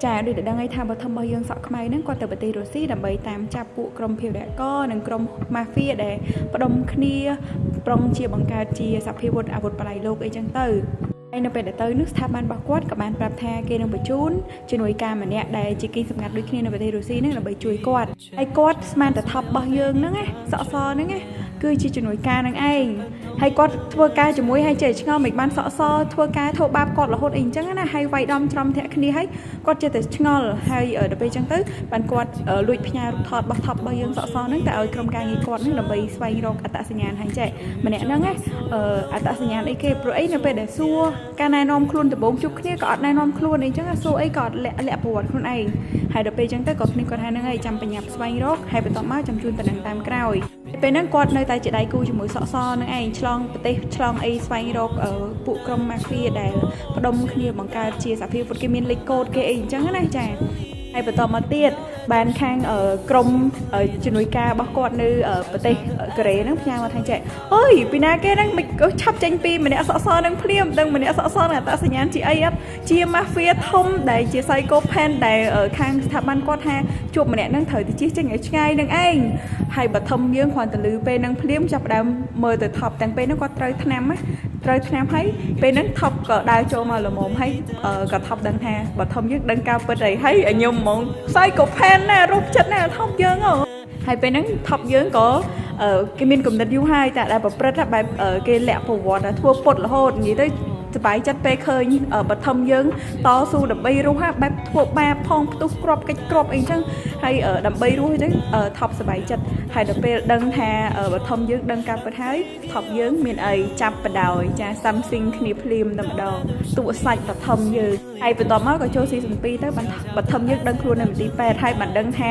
ចាដូចតែដឹងឲ្យថាបឋមរបស់យើងសក់ខ្មៅហ្នឹងគាត់ទៅប្រទេសរុស្ស៊ីដើម្បីតាមចាប់ពួកក្រុមភេរវករនិងក្រុមម៉ាហ្វៀដែលផ្ដុំគ្នាប្រុងជាបង្កើតជាសភាវុធអាវុធបដិលោកអីចឹងទៅហើយនៅពេលដែលទៅនោះស្ថាប័នរបស់គាត់ក៏បានប្រាប់ថាគេនឹងបញ្ជូនជំនួយការម្នាក់ដែលជាគីសម្ងាត់ដូចគ្នានៅប្រទេសរុស្ស៊ីហ្នឹងដើម្បីជួយគាត់ហើយគាត់ស្មានតែថប់របស់យើងហ្នឹងណាសក់សហ្នឹងណាគឺជាជំនួយការនឹងឯងហើយគាត់ធ្វើការជាមួយហើយចេះឆ្ងល់មិនបានសក់សធ្វើការធ្វើបាបគាត់រហូតអីអញ្ចឹងណាហើយវាយដំច្រំធាក់គ្នាហើយគាត់ចេះតែឆ្ងល់ហើយដល់ពេលអញ្ចឹងទៅបានគាត់លួចផ្ញើរូបថតរបស់ថប់របស់យើងសក់សហ្នឹងទៅឲ្យក្រុមការងារគាត់ហ្នឹងដើម្បីស្វែងរកអត្តសញ្ញាណហើយចេះម្នាក់ហ្នឹងណាអត្តសញ្ញាណអីគេព្រោះអីនៅពេលដែលសួរការណែនាំខ្លួនដំបូងជួបគ្នាក៏អត់ណែនាំខ្លួនអីអញ្ចឹងសួរអីក៏អត់លាក់ប្រវត្តិខ្លួនឯងហើយដល់ពេលអញ្ចឹងទៅក៏គ្នាគាត់ថាហ្នឹងហើយចាំបញ្ញាប់ស្វែងរកហើយបន្ទាប់មកចាំជូនតំណែងតាមក្រោយពេលហ្នឹងគាត់នៅតែជាដៃគូជាមួយសក់សនឹងឯងឆ្លងប្រទេសឆ្លងអីស្វែងរកពួកក្រុមម៉ាហ្វៀដែលផ្ដុំគ្នាបង្កើតជាសភាវុធគេមានលេខកូដគេអីអញ្ចឹងណាចាហើយបន្តមកទៀតបានខាងក្រុមជំនួយការរបស់គាត់នៅប្រទេសកូរ៉េហ្នឹងផ្ញើមកថាចេះអើយពីណាគេហ្នឹងមិនឆាប់ចេញពីម្នាក់សក់សនឹងភ្លាមដឹងម្នាក់សក់សនឹងអត្តសញ្ញាណជាអីអត់ជាម៉ាហ្វៀធំដែលជា psychopath ដែលខាងស្ថាប័នគាត់ថាជួបម្នាក់ហ្នឹងត្រូវទៅជិះចេញឲ្យឆ្ងាយនឹងឯងហើយបឋមយើងគ្រាន់តែលឺពេលហ្នឹងភ្លាមចាប់ដើមមើលទៅថប់ទាំងពេលហ្នឹងគាត់ត្រូវថ្នាំហើយពេលហ្នឹងថប់ក៏ដើរចូលមកល្មមហើយក៏ថប់ដឹងថាបឋមយើងដឹងការពិតហើយខ្ញុំហ្មង psychopath ណារូបចិត្តណាថប់យើងហើយពេលហ្នឹងថប់យើងក៏គេមានគំនិតយូរហើយតែដែលប្រព្រឹត្តបែបគេលាក់ប្រវត្តិធ្វើពុតរហូតនិយាយទៅសប្បាយចិត្តពេលឃើញបឋមយើងតស៊ូដើម្បីរស់បែបធ្វើបាបផងផ្ទុះក្របកិច្ចក្របអីចឹងហើយដើម្បីរស់ហ្នឹងថប់សប្បាយចិត្តហើយដល់ពេលដឹងថាបឋមយើងដឹងការពិតហើយថប់យើងមានអីចាប់បដោយចាសាំស៊ីងគ្នាភ្លាមតែម្ដងទូសាច់បឋមយើងហើយបន្ទាប់មកក៏ចូលស៊ីសំ2ទៅបឋមយើងដឹងខ្លួននៅមន្ទីរពេទ្យហើយបានដឹងថា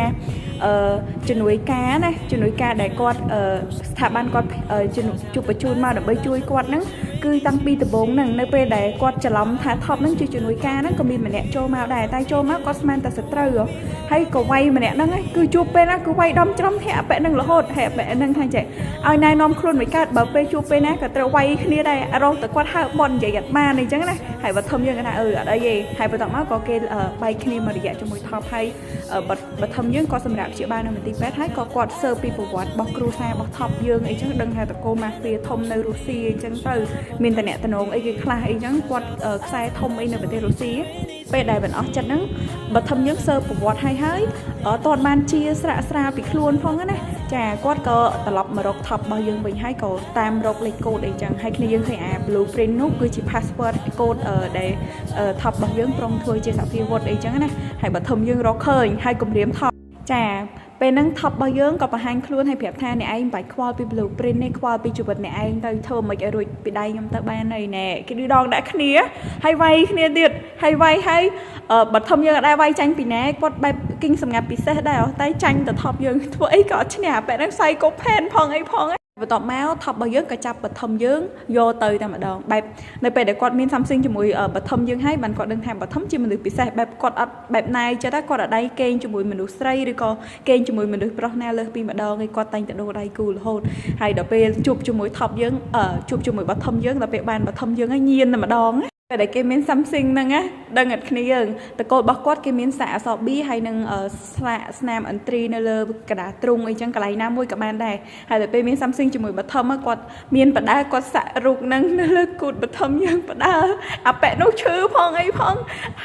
ជំនួយការណាជំនួយការដែលគាត់ស្ថាប័នគាត់ជួបបញ្ជូនមកដើម្បីជួយគាត់ហ្នឹងគឺតាំងពីដំបូងហ្នឹងនៅពេលដែលគាត់ច្រឡំថាថប់ហ្នឹងជាជំនួយការហ្នឹងក៏មានម្នាក់ចូលមកដែរតែចូលមកគាត់ស្មានតែសត្រូវហើយក៏វាយម្នាក់ហ្នឹងគឺជួបពេលណាគឺវាយដំច្រំធាក់អប៉ែហ្នឹងរហូតហើយអប៉ែហ្នឹងថាចេះឲ្យណែនាំខ្លួនមិនកើតបើពេលជួបពេលណាក៏ត្រូវវាយគ្នាដែររហូតតែគាត់ហើបន់និយាយអត់បានអញ្ចឹងណាហើយបឋមយើងគាត់ថាអត់អីទេហើយបន្ទាប់មកក៏គេបែកគ្នាមករយៈជាមួយថប់ហើយបឋមយើងក៏សម្រាប់ព្យាបាលនៅមន្ទីរពេទ្យហើយក៏គាត់សើពីប្រវត្តិរបស់គ្រួសាររបស់ថប់យើងអីចឹងដឹងថាតកូលម៉ាហ្វៀធំនៅរុស្ស៊ីអីចឹងទៅមានតំណែងអីគេខ្លះអីចឹងគាត់ខ្សែធំអីនៅប្រទេសរុស្ស៊ីពេលដែលបានអស់ចិត្តហ្នឹងបឋមយើងសើប្រវត្តិហើយតតបានជាស្រាក់ស្រាលពីខ្លួនផងណាចាគាត់ក៏ត្រឡប់មករកថប់របស់យើងវិញហើយក៏តាមរកលេខកូដអីចឹងហើយគ្នាយើងឃើញអា blueprint នោះគឺជា password កូដដែលថប់របស់យើងប្រងធ្វើជាសភាវុធអីចឹងណាហើយបឋមយើងរកឃើញហើយគម្រាមថប់ចាពេលហ្នឹងថប់របស់យើងក៏បង្ហាញខ្លួនឲ្យប្រាប់ថាអ្នកឯងមិនបាច់ខ្វល់ពី blueprint នេះខ្វល់ពីជីវិតអ្នកឯងទៅធ្វើមិនឲ្យរួចពីដៃខ្ញុំទៅបានអីណែគេឌឺដងដាក់គ្នាហើយវាយគ្នាទៀតហើយវាយហើយបឋមយើងអត់ដែរវាយចាញ់ពីណែគាត់បែបគិញសម្ងាត់ពិសេសដែរតែចាញ់ទៅថប់យើងធ្វើអីក៏អត់ឈ្នះពេលហ្នឹង psychopath ផងអីផងបន្ទាប់មកថប់របស់យើងក៏ចាប់បឋមយើងយកទៅតែម្ដងបែបនៅពេលដែលគាត់មាន something ជាមួយបឋមយើងហើយបានគាត់ដឹងថាបឋមជាមនុស្សពិសេសបែបគាត់អត់បែបណាយចិត្តគាត់អត់ដៃគេងជាមួយមនុស្សស្រីឬក៏គេងជាមួយមនុស្សប្រុសណាលើសពីម្ដងឯងគាត់តែងតែដូរដៃគូរហូតហើយដល់ពេលជួបជាមួយថប់យើងជួបជាមួយបឋមយើងដល់ពេលបានបឋមយើងហើយញៀនតែម្ដងតែដែលគេមាន something ហ្នឹងណាដឹងអត់គ្នាយើងតកូលរបស់គាត់គេមានសាកអក្សរ B ហើយនឹងស្លាកស្នាមអន្ត្រីនៅលើកណ្ដាលទ្រូងអីចឹងកន្លែងណាមួយក៏បានដែរហើយដល់ពេលមាន something ជាមួយបឋមគាត់មានបដាគាត់សាក់រូបហ្នឹងនៅលើគូតបឋមយើងបដាអាប៉ែនោះឈឺផងអីផង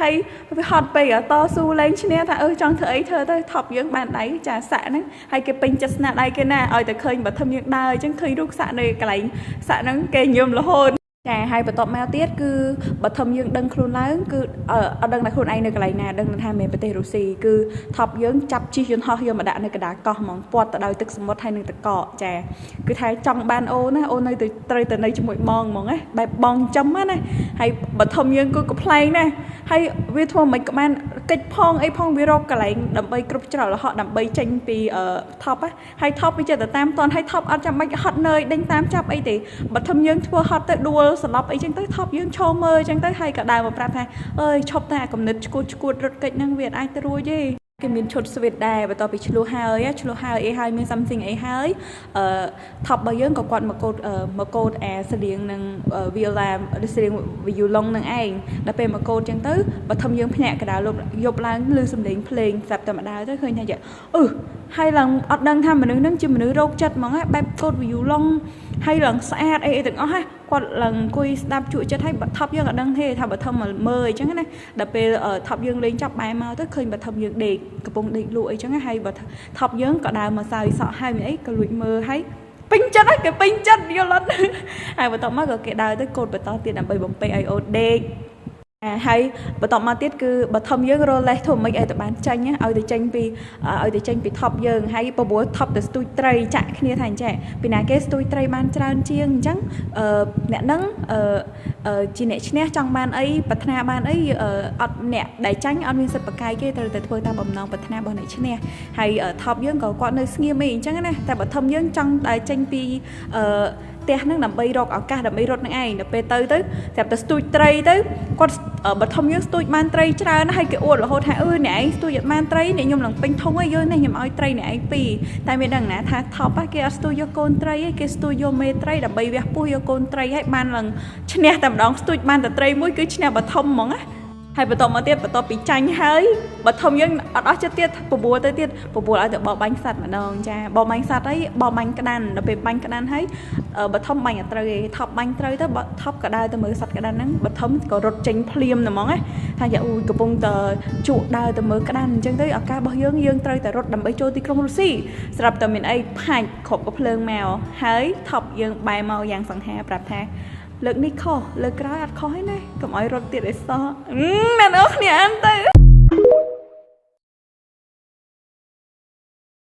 ហើយវាហត់ពេកតស៊ូលែងឈ្នះថាចង់ធ្វើអីធ្វើទៅថប់យើងបានដៃចាសាក់ហ្នឹងហើយគេពេញចិត្តស្នាដៃគេណាឲ្យតែឃើញបឋមយើងដើរអញ្ចឹងឃើញរូបសាក់នៅកន្លែងសាក់ហ្នឹងគេញញឹមរហូតចាហើយបន្ទាប់មកទៀតគឺបឋមយើងដឹងខ្លួនឡើងគឺអត់ដឹងថាខ្លួនឯងនៅកន្លែងណាដឹងថាមានប្រទេសរុស្ស៊ីគឺថប់យើងចាប់ជិះយន្តហោះយកមកដាក់នៅកណ្ដាលកោះហ្មងពាត់ទៅដោយទឹកសមុទ្រហើយនឹងទឹកកកចាគឺថាចង់បានអូនណាអូននៅទៅត្រូវទៅនៅជាមួយបងហ្មងណាបែបបងចំណាហើយបឋមយើងគឺកំ pl ណាហើយវាធ្វើមិនក៏បានកិច្ចផងអីផងវារកកន្លែងដើម្បីគ្រប់ច្រកលហកដើម្បីចេញពីថប់ហើយថប់វាចេះតែតាមតនហើយថប់អត់ចាំបាច់ហត់នើយដេញតាមចាប់អីទេបឋមយើងធ្វើហត់ទៅដួលសន្លប់អីចឹងទៅថប់យើងឈោមើលចឹងទៅហើយក៏ដើរមកប្រាប់ថាអើយឈប់តែអាកំណត់ឈួតរត់កិច្ចហ្នឹងវាអាចទៅរួចទេ គេមានឈុតស្វីតដែរបន្ទាប់ពីឆ្លោះហើយអីហើយមាន something អីហើយtop របស់យើងក៏គាត់មកកូតអាស្តៀងនឹង viola ស្តៀង violon នឹងឯងដល់ពេលមកកូតចឹងទៅបឋមយើងភ្នាក់កណ្ដាលយប់ឡើងឮសំឡេងភ្លេងស្រាប់តែម្ដងទៅឃើញថាហើយឡើងអត់ដឹងថាមនុស្សហ្នឹងជាមនុស្សរោគចិត្តហ្មងបែបកូត violon ហើយឡើងស្អាតអីទាំងអស់ហ្នឹងគាត់ឡើងអង្គុយស្ដាប់ជក់ចិត្តហើយថប់យើងអត់ដឹងទេថាបឋមមកមើលអីចឹងណាដល់ពេលថប់យើងលេងចាប់បែរមកទៅឃើញបឋមយើងដេកកំពុងដេកលក់អីចឹងហើយថប់យើងក៏ដើរមកសើសក់ហើយមានអីក៏លួចមើលហើយពេញចិត្តគេពេញចិត្តយល់អត់ហើយបន្ទាប់មកក៏គេដើរទៅកូតបន្តទៀតដើម្បីបំពេញឲ្យអូនដេកហើយបន្តមកទៀតគឺបឋមយើងរលេសធ្វើមិនឲ្យទៅបានចាញ់ឲ្យទៅចេញពីថប់យើងហើយព្រោះថប់ទៅស្ទូចត្រីចាក់គ្នាថាអញ្ចឹងពីណាគេស្ទូចត្រីបានច្រើនជាងអញ្ចឹងអ្នកហ្នឹងជាអ្នកឈ្នះចង់បានអីប្រាថ្នាបានអីអត់អ្នកដែលចាញ់អត់មានសិទ្ធិប្រកែកគេត្រូវតែធ្វើតាមបំណងប្រាថ្នារបស់អ្នកឈ្នះហើយថប់យើងក៏គាត់នៅស្ងៀមអីអញ្ចឹងណាតែបឋមយើងចង់ដើរចេញពីផ្ទះហ្នឹងដើម្បីរកឱកាសដើម្បីរត់នឹងឯងដល់ពេលទៅស្រាប់តែស្ទូចត្រីទៅគាត់បឋមយើងស្ទូចបានត្រីច្រើនហើយគេអួតរហូតថាអ្នកឯងស្ទូចអត់បានត្រីអ្នកខ្ញុំឡើងពេញធុងហើយយើងនេះខ្ញុំឲ្យត្រីអ្នកឯងពីរតែមានដឹងណាថាថប់គេអត់ស្ទូចយកកូនត្រីទេគេស្ទូចយកមេត្រីដើម្បីវះពោះយកកូនត្រីហើយបានឡើងឈ្នះតែម្ដងស្ទូចបានតែត្រីមួយគឺឈ្នះបឋមហ្មងណាហើយបន្តមកទៀតបន្ទាប់ពីចាញ់ហើយបឋមយើងអត់អស់ចិត្តទៀតបបួលទៅទៀតបបួលឲ្យទៅបោបាញ់សัตว์ម្ដងចាបោបាញ់សัตว์ហើយបោបាញ់ក្តាន់ដល់ពេលបាញ់ក្តាន់ហើយបឋមបាញ់អត់ត្រូវទេថប់បាញ់ត្រូវទៅថប់ក៏ដើរទៅមើលសัตว์ក្តាន់ហ្នឹងបឋមក៏រត់ចេញភ្លាមហ្មងណាថាយ៉ាកំពុងតែជក់ដើរទៅមើលក្តាន់អញ្ចឹងទៅឱកាសរបស់យើងត្រូវតែរត់ដើម្បីចូលទីក្រុងរុស្ស៊ីស្រាប់តែមានអីផាច់គ្រប់កំភ្លើងមកហើយថប់យើងបែរមកយ៉ាងសង្ហាប្រាប់ថាលើកនេះខុសលើកក្រោយអត់ខុសទេណាកុំឲ្យរត់ទៀតឲ្យសោះអ្នកនរគ្នាអានទៅ